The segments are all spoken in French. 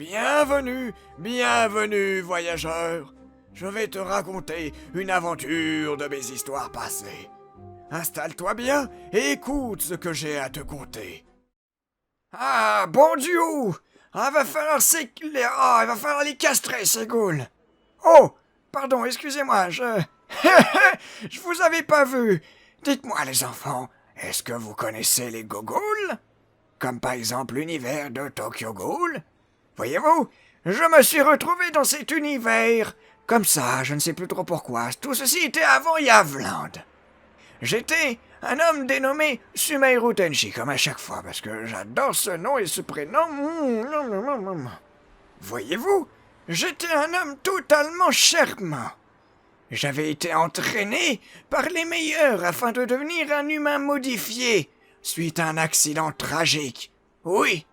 Bienvenue, bienvenue, voyageur. Je vais te raconter une aventure de mes histoires passées. Installe-toi bien et écoute ce que j'ai à te conter. Ah, bon Dieu! Il va falloir il va falloir les castrer, ces ghouls. Oh, pardon, excusez-moi, je vous avais pas vu. Dites-moi, les enfants, est-ce que vous connaissez les Gogols? Comme par exemple l'univers de Tokyo Ghoul? Voyez-vous, je me suis retrouvé dans cet univers. Comme ça, je ne sais plus trop pourquoi. Tout ceci était avant Yavland. J'étais un homme dénommé Sumeru Tenshi, comme à chaque fois, parce que j'adore ce nom et ce prénom. Voyez-vous, j'étais un homme totalement charmant. J'avais été entraîné par les meilleurs afin de devenir un humain modifié, suite à un accident tragique. Oui,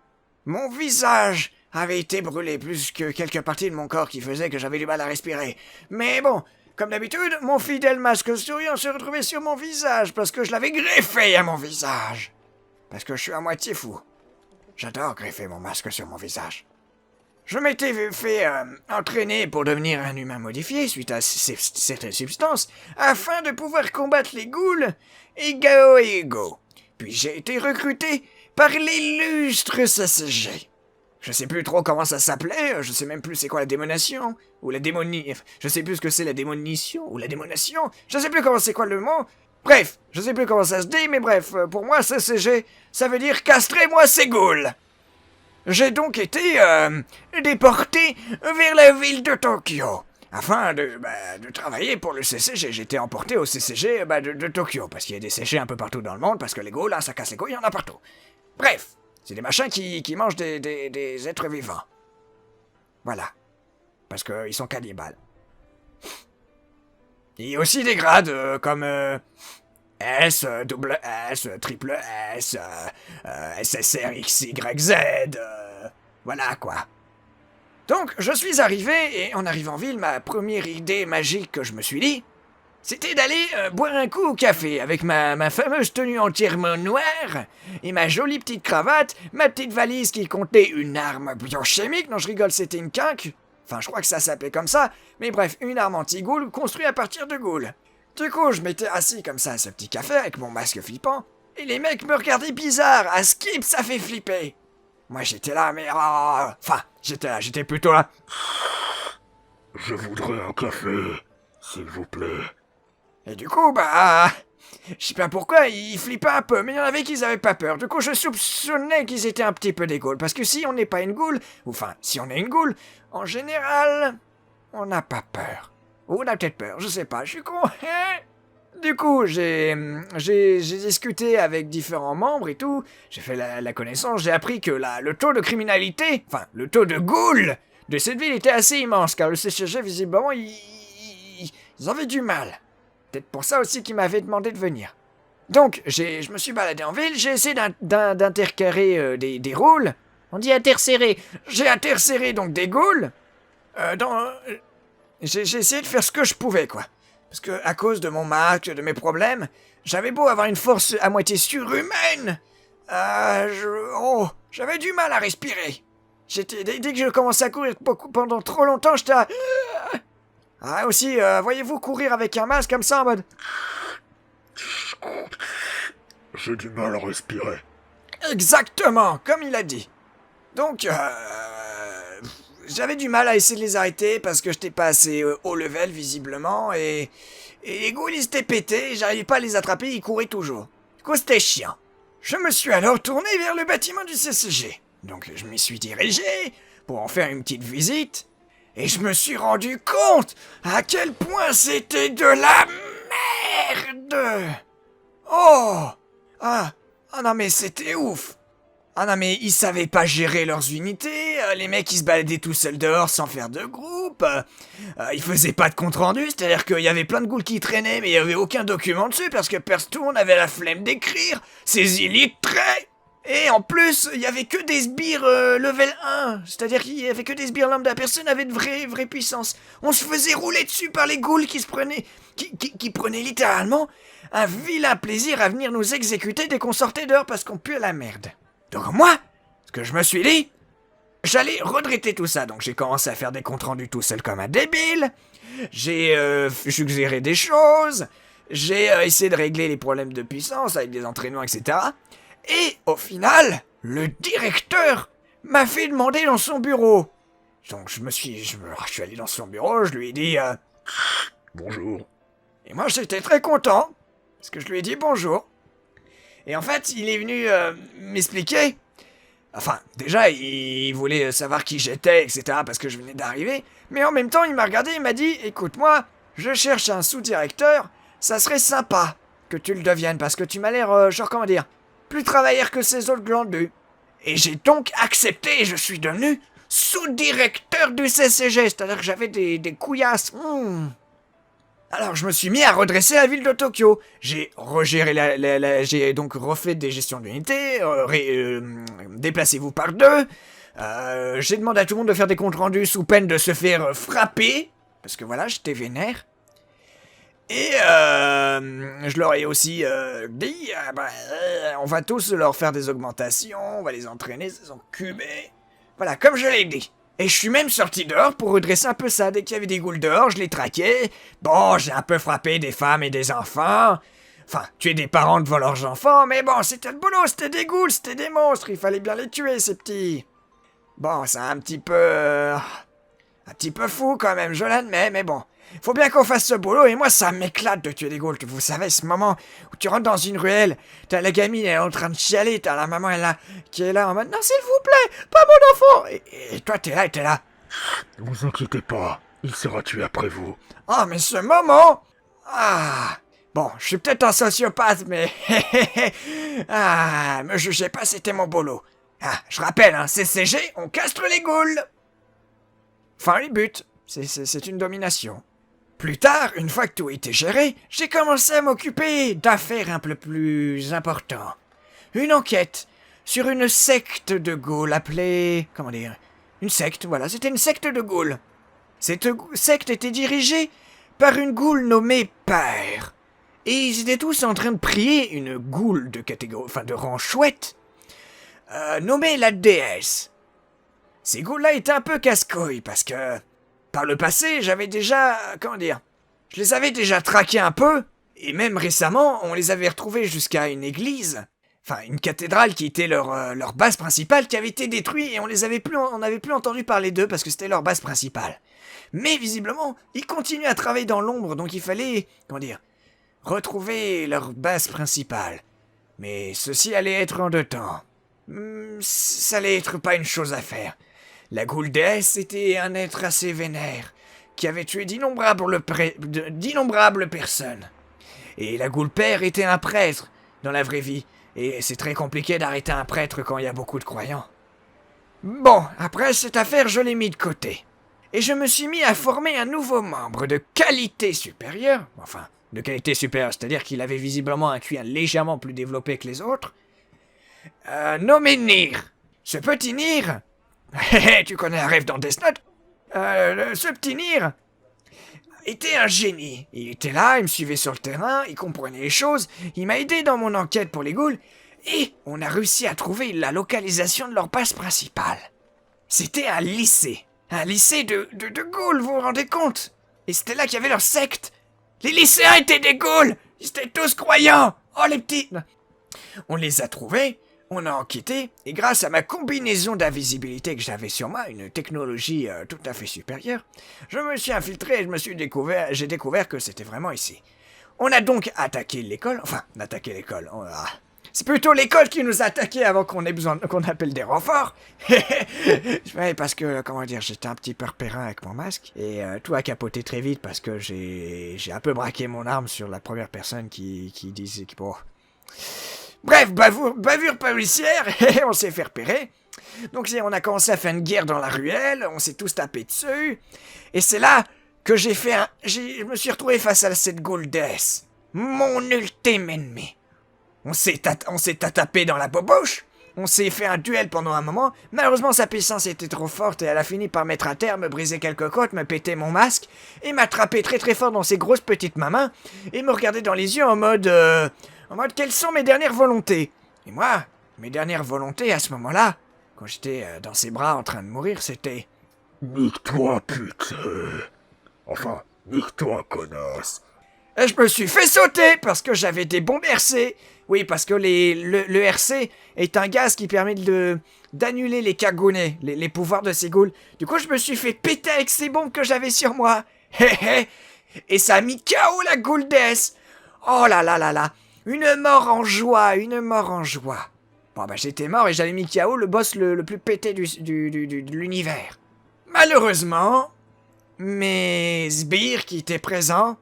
mon visage avait été brûlé plus que quelques parties de mon corps qui faisaient que j'avais du mal à respirer. Mais bon, comme d'habitude, mon fidèle masque souriant se retrouvait sur mon visage parce que je l'avais greffé à mon visage. Parce que je suis à moitié fou. J'adore greffer mon masque sur mon visage. Je m'étais fait entraîner pour devenir un humain modifié suite à certaines substances afin de pouvoir combattre les ghouls Igao et Ego. Puis j'ai été recruté par l'illustre SSG. Je sais plus trop comment ça s'appelait, je sais même plus c'est quoi la démonation, ou la démonie... Je sais plus ce que c'est la démonition, ou la démonation, je sais plus comment c'est quoi le mot. Bref, je sais plus comment ça se dit, mais bref, pour moi SSG, ça veut dire castrez-moi ces ghouls. J'ai donc été déporté vers la ville de Tokyo, afin de travailler pour le CCG. J'étais emporté au CCG de Tokyo, parce qu'il y a des CCG un peu partout dans le monde, parce que les ghouls, là, ça casse les couilles, il y en a partout. Bref, c'est des machins qui mangent des êtres vivants. Voilà. Parce qu'ils sont cannibales. Il y a aussi des grades comme S, double S, triple S, SSR, XYZ, voilà quoi. Donc, je suis arrivé, et en arrivant en ville, ma première idée magique que je me suis dit, c'était d'aller boire un coup au café avec ma fameuse tenue entièrement noire et ma jolie petite cravate, ma petite valise qui contenait une arme biochimique. Non, je rigole, c'était une quinque. Enfin, je crois que ça s'appelait comme ça. Mais bref, une arme anti-ghoul construite à partir de ghouls. Du coup, je m'étais assis comme ça à ce petit café avec mon masque flippant. Et les mecs me regardaient bizarre. À skip, ça fait flipper. Moi, j'étais là, mais... Enfin, j'étais plutôt là. Je voudrais un café, s'il vous plaît. Et du coup, je sais pas pourquoi, ils flippaient un peu, mais il y en avait qui avaient pas peur. Du coup, je soupçonnais qu'ils étaient un petit peu des ghouls. Parce que si on n'est pas une ghoul, ou enfin, si on est une ghoul, en général, on n'a pas peur. Ou on a peut-être peur, je sais pas, je suis con. Du coup, j'ai discuté avec différents membres et tout. J'ai fait la connaissance, j'ai appris que le taux de criminalité, enfin, le taux de ghouls de cette ville était assez immense, car le CCG, visiblement, ils avaient du mal. Peut-être pour ça aussi qu'ils m'avaient demandé de venir. Donc, je me suis baladé en ville, j'ai essayé d'intercaler des rôles. On dit interserrer. J'ai interserré donc des ghouls. J'ai essayé de faire ce que je pouvais, quoi. Parce que, à cause de mon masque, de mes problèmes, j'avais beau avoir une force à moitié surhumaine. J'avais du mal à respirer. Dès que je commençais à courir pendant trop longtemps, j'étais à... Ah, aussi, voyez-vous courir avec un masque comme ça en mode... J'ai du mal à respirer. Exactement, comme il a dit. Donc, j'avais du mal à essayer de les arrêter parce que j'étais pas assez haut level, visiblement, et les ghouls, ils s'étaient pétés, j'arrivais pas à les attraper, ils couraient toujours. Du coup, c'était chiant. Je me suis alors tourné vers le bâtiment du CCG. Donc, je m'y suis dirigé pour en faire une petite visite. Et je me suis rendu compte à quel point c'était de la merde. Ah non mais c'était ouf. Ah non mais ils savaient pas gérer leurs unités, les mecs ils se baladaient tout seuls dehors sans faire de groupe, ils faisaient pas de compte rendu, c'est-à-dire qu'il y avait plein de ghouls qui traînaient mais il y avait aucun document dessus parce que tout le monde avait la flemme d'écrire, ces illettrés. Et en plus, il y avait que des sbires level 1, c'est-à-dire qu'il y avait que des sbires lambda, personne n'avait de vraie puissance. On se faisait rouler dessus par les ghouls qui prenaient littéralement un vilain plaisir à venir nous exécuter dès qu'on sortait dehors parce qu'on puait la merde. Donc moi, ce que je me suis dit, J'allais redresser tout ça, donc j'ai commencé à faire des comptes rendus tout seul comme un débile. J'ai suggéré des choses. J'ai essayé de régler les problèmes de puissance avec des entraînements, etc. Et au final, le directeur m'a fait demander dans son bureau. Donc je suis allé dans son bureau, je lui ai dit Bonjour. Et moi j'étais très content, parce que je lui ai dit bonjour. Et en fait, il est venu m'expliquer. Enfin, déjà, il voulait savoir qui j'étais, etc., parce que je venais d'arriver. Mais en même temps, il m'a regardé, il m'a dit, écoute, moi, je cherche un sous-directeur, ça serait sympa que tu le deviennes, parce que tu m'as l'air, genre, comment dire, plus travailleur que ces autres glandus. Et j'ai donc accepté, et je suis devenu sous-directeur du CCG, c'est-à-dire que j'avais des couillasses. Alors je me suis mis à redresser la ville de Tokyo. J'ai regéré j'ai donc refait des gestions d'unités, déplacez-vous par deux. J'ai demandé à tout le monde de faire des comptes rendus sous peine de se faire frapper, parce que voilà, j'étais vénère. Et je leur ai aussi dit, on va tous leur faire des augmentations, on va les entraîner, ces encubés. Voilà, comme je l'ai dit. Et je suis même sorti dehors pour redresser un peu ça. Dès qu'il y avait des ghouls dehors, je les traquais. Bon, j'ai un peu frappé des femmes et des enfants. Enfin, tué des parents devant leurs enfants, mais bon, c'était le boulot, c'était des ghouls, c'était des monstres, il fallait bien les tuer, ces petits. Bon, c'est un petit peu fou quand même, je l'admets, mais bon. Faut bien qu'on fasse ce boulot, et moi ça m'éclate de tuer des ghouls. Vous savez, ce moment où tu rentres dans une ruelle, t'as la gamine, elle est en train de chialer, t'as la maman qui est là en mode « Non, s'il vous plaît, pas mon enfant !» Et toi, t'es là. Ne vous inquiétez pas, il sera tué après vous. Oh, mais ce moment. Bon, je suis peut-être un sociopathe, mais... me jugez pas, c'était mon boulot. Je rappelle, CCG, on castre les ghouls. Enfin, les buts, c'est une domination. Plus tard, une fois que tout était géré, j'ai commencé à m'occuper d'affaires un peu plus importantes. Une enquête sur une secte de ghouls appelée... Comment dire? Une secte, voilà, c'était une secte de ghouls. Cette secte était dirigée par une ghoul nommée Père. Et ils étaient tous en train de prier une ghoul de catégorie... Enfin, de rang chouette, nommée la déesse. Ces ghouls-là étaient un peu casse-couilles, parce que... Par le passé, j'avais déjà... Comment dire? Je les avais déjà traqués un peu, et même récemment, on les avait retrouvés jusqu'à une église, enfin une cathédrale qui était leur base principale, qui avait été détruite, et on n'avait plus entendu parler d'eux parce que c'était leur base principale. Mais visiblement, ils continuaient à travailler dans l'ombre, donc il fallait... Comment dire? Retrouver leur base principale. Mais ceci allait être en 2 temps. Ça allait être pas une chose à faire. La ghoul déesse était un être assez vénère, qui avait tué d'innombrables personnes. Et la ghoul père était un prêtre dans la vraie vie, et c'est très compliqué d'arrêter un prêtre quand il y a beaucoup de croyants. Bon, après cette affaire, je l'ai mis de côté. Et je me suis mis à former un nouveau membre de qualité supérieure, enfin, de qualité supérieure, c'est-à-dire qu'il avait visiblement un QI légèrement plus développé que les autres, nommé Nier. Ce petit Nier... tu connais un rêve dans Death Note? Ce petit Nier était un génie. Il était là, il me suivait sur le terrain, il comprenait les choses, il m'a aidé dans mon enquête pour les ghouls, et on a réussi à trouver la localisation de leur base principale. C'était un lycée de ghouls, vous vous rendez compte? Et c'était là qu'il y avait leur secte. Les lycéens étaient des ghouls, ils étaient tous croyants. Oh les petits... On les a trouvés, on a enquêté, et grâce à ma combinaison d'invisibilité que j'avais sur moi, une technologie tout à fait supérieure, je me suis infiltré et j'ai découvert que c'était vraiment ici. On a donc attaqué l'école, c'est plutôt l'école qui nous a attaqués avant qu'on appelle des renforts. Ouais, parce que, comment dire, j'étais un petit peu repérin avec mon masque, et tout a capoté très vite parce que j'ai un peu braqué mon arme sur la première personne qui disait... Bon... Bref, bavure policière, et on s'est fait repérer. Donc on a commencé à faire une guerre dans la ruelle, on s'est tous tapés dessus, et c'est là que je me suis retrouvé face à cette Goldess, mon ultime ennemi. On s'est tapé dans la boboche, on s'est fait un duel pendant un moment, malheureusement sa puissance était trop forte et elle a fini par mettre à terre, me briser quelques côtes, me péter mon masque, et m'attraper très très fort dans ses grosses petites mains, et me regarder dans les yeux en mode quelles sont mes dernières volontés? Et moi, mes dernières volontés à ce moment-là, quand j'étais dans ses bras en train de mourir, c'était... Nique-toi, putain. Enfin, nique-toi, connasse. Et je me suis fait sauter parce que j'avais des bombes RC. Oui, parce que le RC est un gaz qui permet d'annuler les cagounets, les pouvoirs de ces ghouls. Du coup, je me suis fait péter avec ces bombes que j'avais sur moi. Et ça a mis KO la gouldesse. Oh là là là là. Une mort en joie, une mort en joie. Bon bah j'étais mort et j'avais mis KO le boss le plus pété de l'univers. Malheureusement, mes sbires qui étaient présents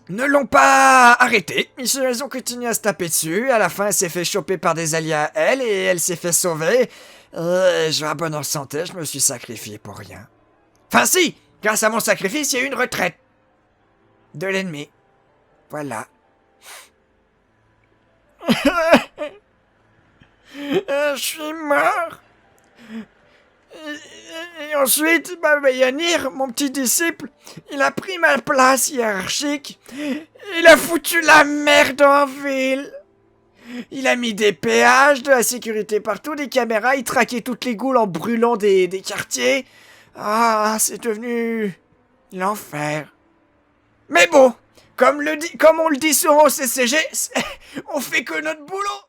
ne l'ont pas arrêté. Ils ont continué à se taper dessus. À la fin, elle s'est fait choper par des alliés à elle et elle s'est fait sauver. Je vais bonne santé, je me suis sacrifié pour rien. Enfin si, grâce à mon sacrifice, il y a eu une retraite de l'ennemi. Voilà. Je suis mort. Et ensuite, Yanir, mon petit disciple, il a pris ma place hiérarchique. Il a foutu la merde en ville. Il a mis des péages, de la sécurité partout, des caméras, il traquait toutes les ghouls en brûlant des quartiers. Ah, c'est devenu l'enfer. Mais bon, comme on le dit souvent au CCG, on fait que notre boulot.